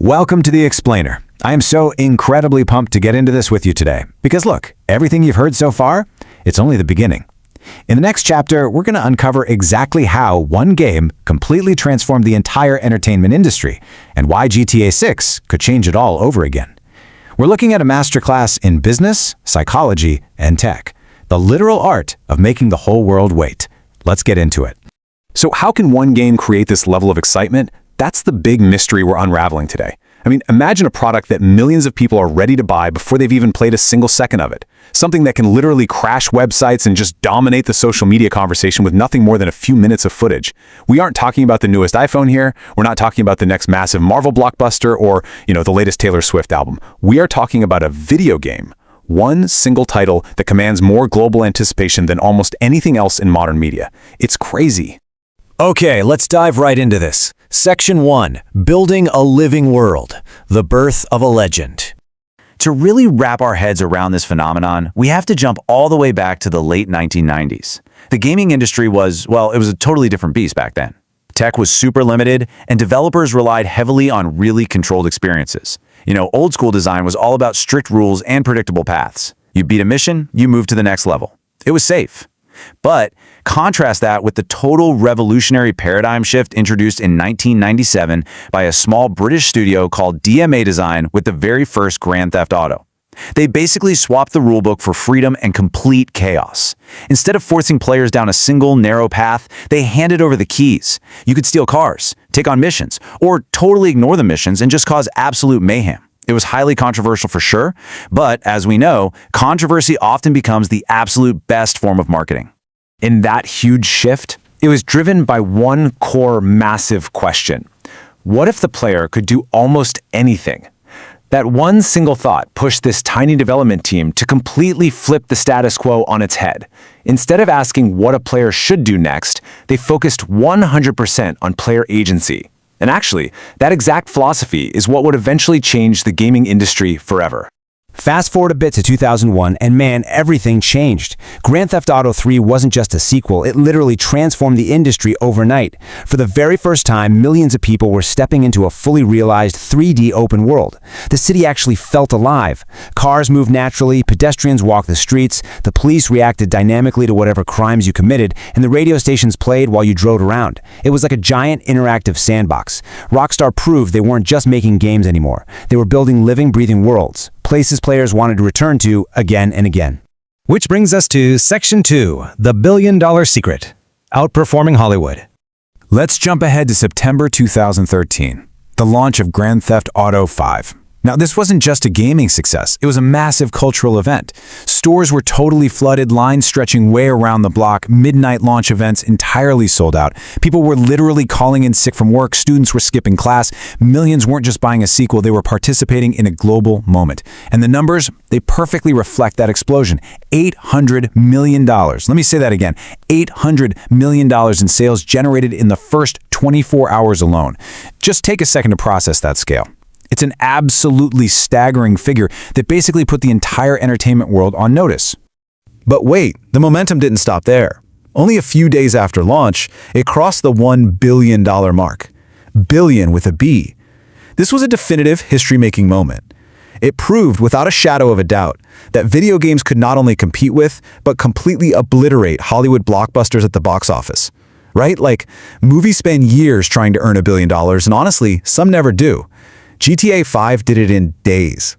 Welcome to The Explainer. I am so incredibly pumped to get into this with you today. Because look, everything you've heard so far, it's only the beginning. In the next chapter, we're going to uncover exactly how one game completely transformed the entire entertainment industry, and why GTA 6 could change it all over again. We're looking at a masterclass in business, psychology, and tech. The literal art of making the whole world wait. Let's get into it. So how can one game create this level of excitement? That's the big mystery we're unraveling today. I mean, imagine a product that millions of people are ready to buy before they've even played a single second of it. Something that can literally crash websites and just dominate the social media conversation with nothing more than a few minutes of footage. We aren't talking about the newest iPhone here. We're not talking about the next massive Marvel blockbuster or, the latest Taylor Swift album. We are talking about a video game. One single title that commands more global anticipation than almost anything else in modern media. It's crazy. Okay, let's dive right into this. Section 1. Building a living world. The birth of a legend. To really wrap our heads around this phenomenon, we have to jump all the way back to the late 1990s. The gaming industry was, it was a totally different beast back then. Tech was super limited, and developers relied heavily on really controlled experiences. Old school design was all about strict rules and predictable paths. You beat a mission, you move to the next level. It was safe. But contrast that with the total revolutionary paradigm shift introduced in 1997 by a small British studio called DMA Design with the very first Grand Theft Auto. They basically swapped the rulebook for freedom and complete chaos. Instead of forcing players down a single narrow path, they handed over the keys. You could steal cars, take on missions, or totally ignore the missions and just cause absolute mayhem. It was highly controversial for sure, but as we know, controversy often becomes the absolute best form of marketing. In that huge shift, it was driven by one core massive question. What if the player could do almost anything? That one single thought pushed this tiny development team to completely flip the status quo on its head. Instead of asking what a player should do next, they focused 100% on player agency. And actually, that exact philosophy is what would eventually change the gaming industry forever. Fast forward a bit to 2001, and man, everything changed. Grand Theft Auto 3 wasn't just a sequel, it literally transformed the industry overnight. For the very first time, millions of people were stepping into a fully realized 3D open world. The city actually felt alive. Cars moved naturally, pedestrians walked the streets, the police reacted dynamically to whatever crimes you committed, and the radio stations played while you drove around. It was like a giant interactive sandbox. Rockstar proved they weren't just making games anymore. They were building living, breathing worlds. Places players wanted to return to again and again. Which brings us to Section 2, the billion-dollar secret, outperforming Hollywood. Let's jump ahead to September 2013, the launch of Grand Theft Auto 5. Now, this wasn't just a gaming success, it was a massive cultural event. Stores were totally flooded, lines stretching way around the block, midnight launch events entirely sold out. People were literally calling in sick from work, students were skipping class, millions weren't just buying a sequel, they were participating in a global moment. And the numbers, they perfectly reflect that explosion. $800 million. Let me say that again. $800 million in sales generated in the first 24 hours alone. Just take a second to process that scale. It's an absolutely staggering figure that basically put the entire entertainment world on notice. But wait, the momentum didn't stop there. Only a few days after launch, it crossed the $1 billion mark. Billion with a B. This was a definitive history-making moment. It proved without a shadow of a doubt that video games could not only compete with, but completely obliterate Hollywood blockbusters at the box office. Right? Like, movies spend years trying to earn $1 billion, and honestly, some never do. GTA 5 did it in days.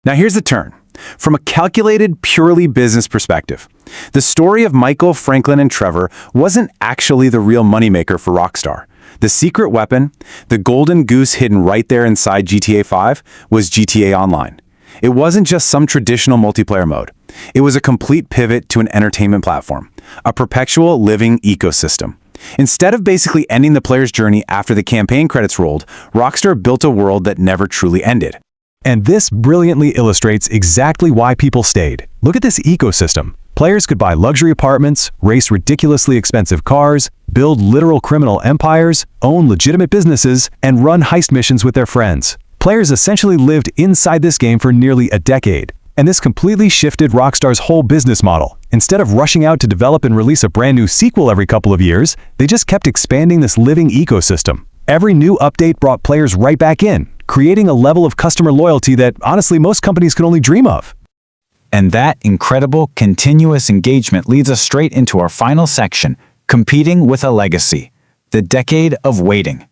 Now here's the turn. From a calculated, purely business perspective, the story of Michael, Franklin, and Trevor wasn't actually the real moneymaker for Rockstar. The secret weapon, the golden goose hidden right there inside GTA 5, was GTA Online. It wasn't just some traditional multiplayer mode. It was a complete pivot to an entertainment platform, a perpetual living ecosystem. Instead of basically ending the player's journey after the campaign credits rolled, Rockstar built a world that never truly ended. And this brilliantly illustrates exactly why people stayed. Look at this ecosystem. Players could buy luxury apartments, race ridiculously expensive cars, build literal criminal empires, own legitimate businesses, and run heist missions with their friends. Players essentially lived inside this game for nearly a decade. And this completely shifted Rockstar's whole business model. Instead of rushing out to develop and release a brand new sequel every couple of years, they just kept expanding this living ecosystem. Every new update brought players right back in, creating a level of customer loyalty that honestly most companies can only dream of. And that incredible, continuous engagement leads us straight into our final section, competing with a legacy, the decade of waiting.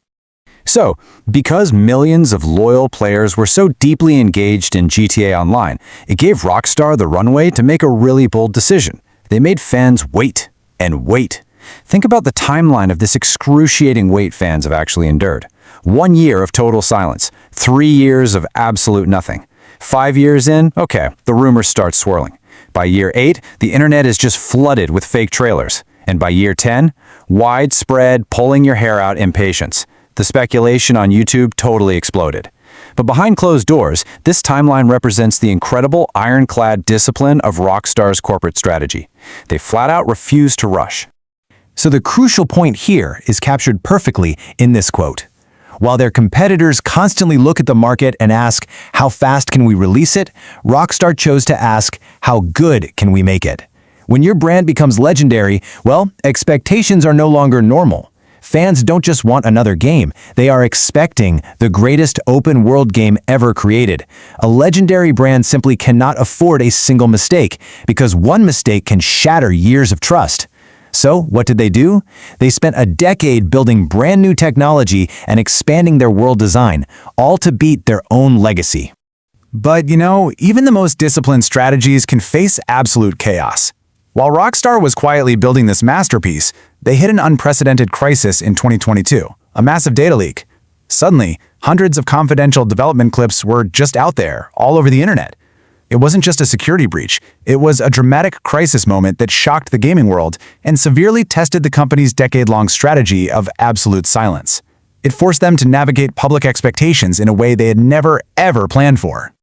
So, because millions of loyal players were so deeply engaged in GTA Online, it gave Rockstar the runway to make a really bold decision. They made fans wait and wait. Think about the timeline of this excruciating wait fans have actually endured. 1 year of total silence, 3 years of absolute nothing. 5 years in, okay, the rumors start swirling. By year 8, the internet is just flooded with fake trailers. And by year 10, widespread, pulling your hair out impatience. The speculation on YouTube totally exploded. But behind closed doors, this timeline represents the incredible ironclad discipline of Rockstar's corporate strategy. They flat out refuse to rush. So the crucial point here is captured perfectly in this quote. While their competitors constantly look at the market and ask, how fast can we release it? Rockstar chose to ask, how good can we make it? When your brand becomes legendary, well, expectations are no longer normal. Fans don't just want another game, they are expecting the greatest open-world game ever created. A legendary brand simply cannot afford a single mistake, because one mistake can shatter years of trust. So, what did they do? They spent a decade building brand new technology and expanding their world design, all to beat their own legacy. But, even the most disciplined strategies can face absolute chaos. While Rockstar was quietly building this masterpiece, they hit an unprecedented crisis in 2022, a massive data leak. Suddenly, hundreds of confidential development clips were just out there, all over the internet. It wasn't just a security breach, it was a dramatic crisis moment that shocked the gaming world and severely tested the company's decade-long strategy of absolute silence. It forced them to navigate public expectations in a way they had never, ever planned for.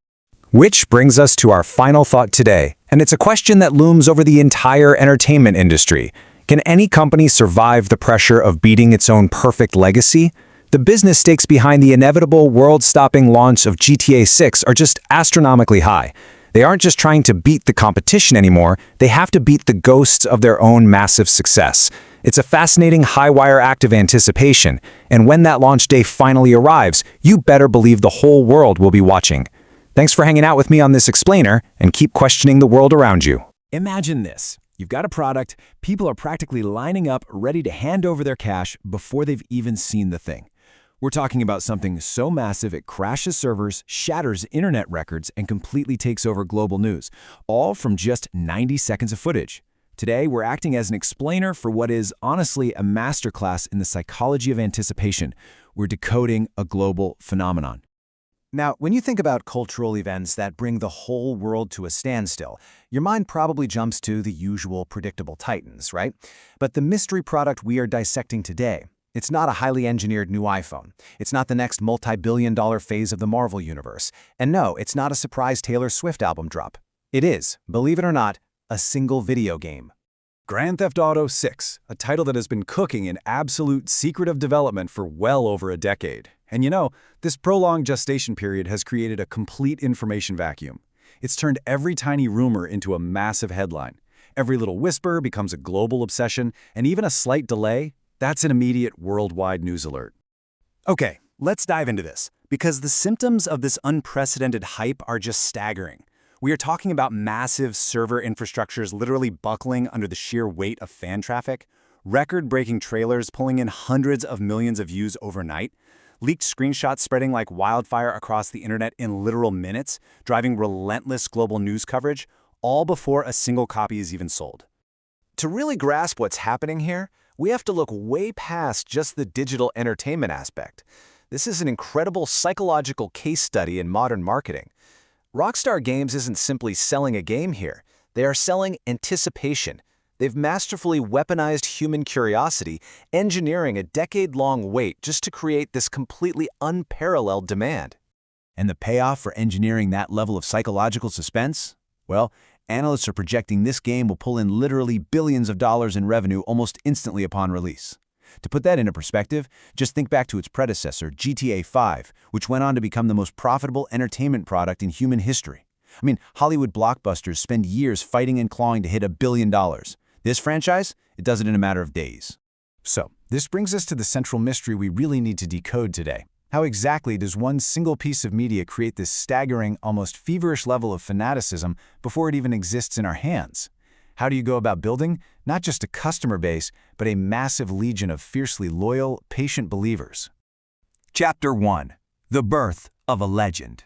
Which brings us to our final thought today, and it's a question that looms over the entire entertainment industry. Can any company survive the pressure of beating its own perfect legacy? The business stakes behind the inevitable world-stopping launch of GTA 6 are just astronomically high. They aren't just trying to beat the competition anymore, they have to beat the ghosts of their own massive success. It's a fascinating high-wire act of anticipation, and when that launch day finally arrives, you better believe the whole world will be watching. Thanks for hanging out with me on this explainer, and keep questioning the world around you. Imagine this. You've got a product, people are practically lining up ready to hand over their cash before they've even seen the thing. We're talking about something so massive it crashes servers, shatters internet records, and completely takes over global news, all from just 90 seconds of footage. Today, we're acting as an explainer for what is honestly a masterclass in the psychology of anticipation. We're decoding a global phenomenon. Now, when you think about cultural events that bring the whole world to a standstill, your mind probably jumps to the usual predictable titans, right? But the mystery product we are dissecting today, it's not a highly engineered new iPhone. It's not the next multi-billion-dollar phase of the Marvel universe. And no, it's not a surprise Taylor Swift album drop. It is, believe it or not, a single video game. Grand Theft Auto 6, a title that has been cooking in absolute secretive development for well over a decade. And this prolonged gestation period has created a complete information vacuum. It's turned every tiny rumor into a massive headline. Every little whisper becomes a global obsession, and even a slight delay, that's an immediate worldwide news alert. Okay, let's dive into this, because the symptoms of this unprecedented hype are just staggering. We are talking about massive server infrastructures literally buckling under the sheer weight of fan traffic, record-breaking trailers pulling in hundreds of millions of views overnight, leaked screenshots spreading like wildfire across the internet in literal minutes, driving relentless global news coverage, all before a single copy is even sold. To really grasp what's happening here, we have to look way past just the digital entertainment aspect. This is an incredible psychological case study in modern marketing. Rockstar Games isn't simply selling a game here. They are selling anticipation. They've masterfully weaponized human curiosity, engineering a decade-long wait just to create this completely unparalleled demand. And the payoff for engineering that level of psychological suspense? Well, analysts are projecting this game will pull in literally billions of dollars in revenue almost instantly upon release. To put that into perspective, just think back to its predecessor, GTA 5, which went on to become the most profitable entertainment product in human history. I mean, Hollywood blockbusters spend years fighting and clawing to hit $1 billion. This franchise, it does it in a matter of days. So, this brings us to the central mystery we really need to decode today. How exactly does one single piece of media create this staggering, almost feverish level of fanaticism before it even exists in our hands? How do you go about building not just a customer base, but a massive legion of fiercely loyal, patient believers? Chapter 1. The Birth of a Legend.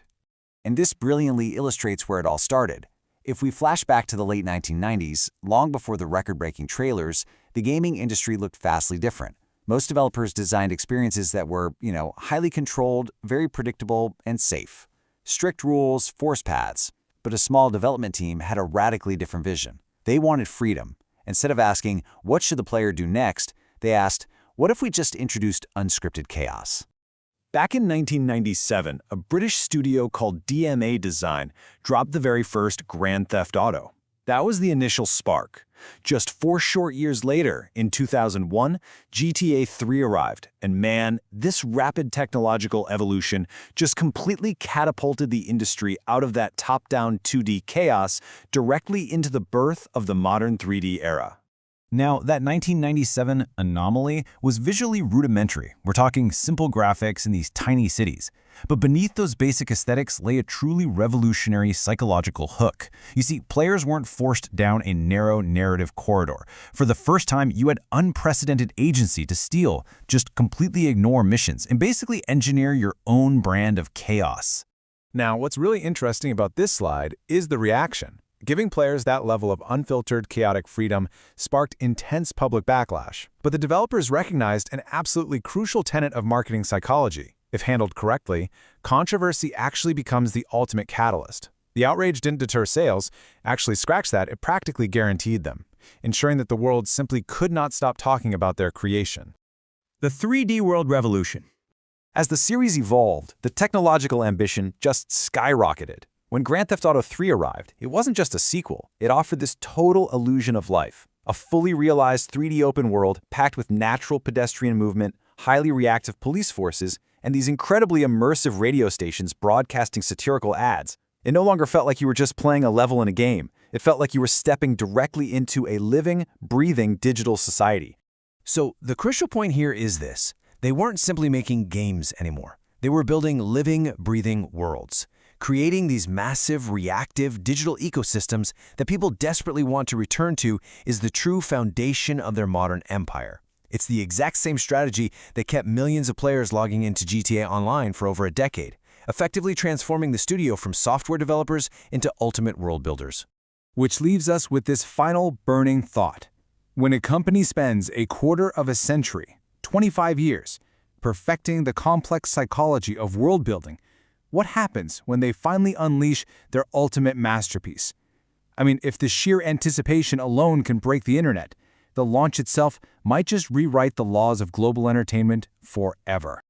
And this brilliantly illustrates where it all started. If we flash back to the late 1990s, long before the record-breaking trailers, the gaming industry looked vastly different. Most developers designed experiences that were, highly controlled, very predictable, and safe. Strict rules, force paths. But a small development team had a radically different vision. They wanted freedom. Instead of asking, what should the player do next, they asked, what if we just introduced unscripted chaos? Back in 1997, a British studio called DMA Design dropped the very first Grand Theft Auto. That was the initial spark. Just 4 short years later, in 2001, GTA 3 arrived, and man, this rapid technological evolution just completely catapulted the industry out of that top-down 2D chaos directly into the birth of the modern 3D era. Now, that 1997 anomaly was visually rudimentary. We're talking simple graphics in these tiny cities. But beneath those basic aesthetics lay a truly revolutionary psychological hook. You see, players weren't forced down a narrow narrative corridor. For the first time, you had unprecedented agency to steal, just completely ignore missions, and basically engineer your own brand of chaos. Now, what's really interesting about this slide is the reaction. Giving players that level of unfiltered, chaotic freedom sparked intense public backlash. But the developers recognized an absolutely crucial tenet of marketing psychology. If handled correctly, controversy actually becomes the ultimate catalyst. The outrage didn't deter sales. Actually, scratch that, it practically guaranteed them, ensuring that the world simply could not stop talking about their creation. The 3D World Revolution. As the series evolved, the technological ambition just skyrocketed. When Grand Theft Auto 3 arrived, it wasn't just a sequel. It offered this total illusion of life. A fully realized 3D open world packed with natural pedestrian movement, highly reactive police forces, and these incredibly immersive radio stations broadcasting satirical ads. It no longer felt like you were just playing a level in a game. It felt like you were stepping directly into a living, breathing digital society. So the crucial point here is this. They weren't simply making games anymore. They were building living, breathing worlds, creating these massive, reactive digital ecosystems that people desperately want to return to is the true foundation of their modern empire. It's the exact same strategy that kept millions of players logging into GTA Online for over a decade, effectively transforming the studio from software developers into ultimate world builders. Which leaves us with this final burning thought. When a company spends a quarter of a century, 25 years, perfecting the complex psychology of world building, what happens when they finally unleash their ultimate masterpiece? I mean, if the sheer anticipation alone can break the internet, the launch itself might just rewrite the laws of global entertainment forever.